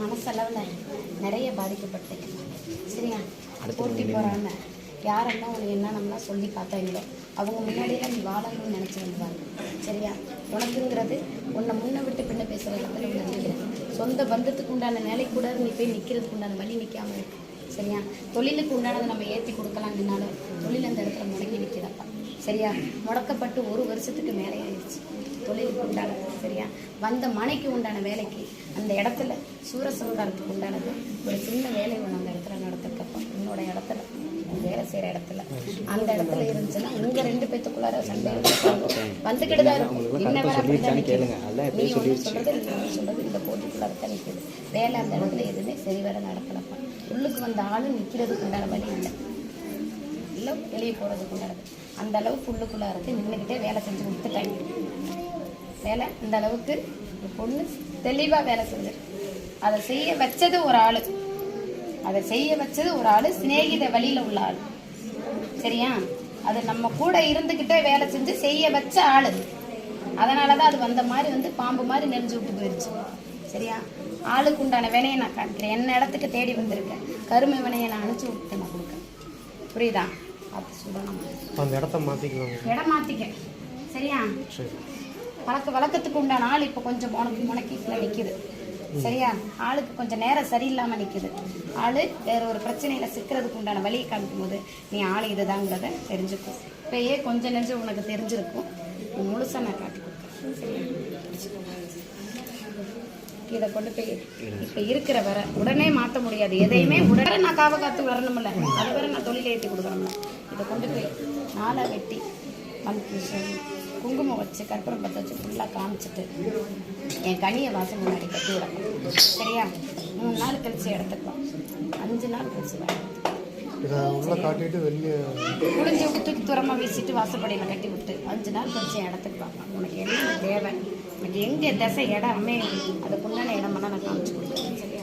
மனசளவில் நிறைய பாதிக்கப்பட்டேன். சரியா? போட்டி போகிறாங்க யாரெல்லாம் உனக்கு என்னென்னலாம் சொல்லி பார்த்தாங்களோ அவங்க முன்னாடியெல்லாம் நீ வாழணும்னு நினச்சி வந்துவாங்க. சரியா? உனக்குங்கிறது உன்னை முன்ன விட்டு பின்ன பேசுகிறதுல உன்னை நினைக்கிறேன். சொந்த பந்தத்துக்கு உண்டான நிலை கூட நீ போய் நிற்கிறதுக்கு உண்டான வழி நிற்காமல் இருக்கு. சரியா? தொழிலுக்கு உண்டானதை நம்ம ஏற்றி கொடுக்கலாம்னாலும் தொழில் அந்த இடத்துல முடங்கி நிற்கிறப்பா. சரியா? முடக்கப்பட்டு 1 வருஷத்துக்கு மேலே ஆயிடுச்சு தொழிலுக்கு உண்டானது. சரியா? வந்த மனைக்கு உண்டான வேலைக்கு அந்த இடத்துல சூரசம்காரத்துக்கு உண்டானது ஒரு சின்ன வேலை ஒன்று அந்த இடத்துல நடத்திருக்கப்பா. என்னோட இடத்துல வேலை செய்கிற இடத்துல அந்த இடத்துல இருந்துச்சுன்னா இங்கே 2 பேத்துக்குள்ளார சண்டை வந்துக்கிட்டு தான் இருக்கும். இன்ன வேலை நீ ஒன்று சொல்கிறது நீ ஒன்று சொல்கிறது இந்த போட்டிக்குள்ளார தான் நிற்குது. வேலை அந்த இடத்துல எதுவுமே சரி வர நடக்கலப்பா. உள்ளுக்கு வந்த ஆளும் நிற்கிறதுக்கு உண்டான வழி இல்லை வெளியே போகிறதுக்கு உண்டானது அந்த அளவுக்கு உள்ளுக்குள்ளே இருக்குது. நின்றுக்கிட்டே வேலை செஞ்சு கொடுத்துட்டாங்க. வேலை இந்த அளவுக்கு பொண்ணு தெளிவாக வேலை செஞ்சிருக்கு. அதை செய்ய வச்சது ஒரு ஆள், அதை செய்ய வச்சது ஒரு ஆள், சிநேகித வழியில் உள்ள ஆள். சரியா? அது நம்ம கூட இருந்துக்கிட்டே வேலை செஞ்சு செய்ய வச்ச ஆள். அதனால தான் அது வந்த மாதிரி பாம்பு மாதிரி நெறிஞ்சு விட்டு போயிடுச்சு. சரியா? ஆளுக்கு உண்டான வினையை நான் காமிக்கிறேன். என்ன இடத்துக்கு தேடி வந்திருக்கேன். கருமை வினையை நான் அனுப்பிச்சு விட்டு நான் கொடுக்கேன். புரியுதா? பார்த்து சொல்லணும். அந்த இடத்த மாற்றிக்கலாம். இடம் மாற்றிக்க. சரியா? வழக்கத்துக்கு உண்டான ஆள் இப்போ கொஞ்சம் முனக்கில நிற்கிது. சரியா? ஆளுக்கு கொஞ்சம் நேரம் சரியில்லாமல் நிற்கிது. ஆள் வேற ஒரு பிரச்சனையில் சிக்கிறதுக்கு உண்டான வழியை காமிக்கும் போது நீ ஆள் இதுதாங்கிறத தெரிஞ்சுக்கும். இப்போயே கொஞ்சம் நெஞ்சம் உனக்கு தெரிஞ்சிருக்கும். முழுசாக நான் காட்டி கொடுக்குறேன். சரியா? இதை கொண்டு போய் இப்போ இருக்கிற வர உடனே மாற்ற முடியாது. எதையுமே உடனே நான் காத்து வரணும்ல, அது வரை நான் தொழிலை ஏற்றி கொடுக்கணும்ல. இதை கொண்டு போய் 4 வெட்டி குங்குமம் வச்சு கற்பூரம் பற்ற வச்சு ஃபுல்லாக காமிச்சிட்டு என் கனியை வாசம் முன்னாடி கட்டி விடணும். சரியா? 3 நாள் கழிச்சு எடுத்துக்கலாம். 5 நாள் கழிச்சு குளிஞ்சு விட்டு தூக்கி தூரமாக வீசிட்டு வாசப்படையில் கட்டி விட்டு 5 நாள் கழிச்சு இடத்துக்கு பார்க்கலாம். உனக்கு என்ன தேவை, உனக்கு எங்கே திசை இடம் அமையும் அதுக்குண்டான இடமெல்லாம் நான் காமிச்சு கொடுக்குறேன். சரியா?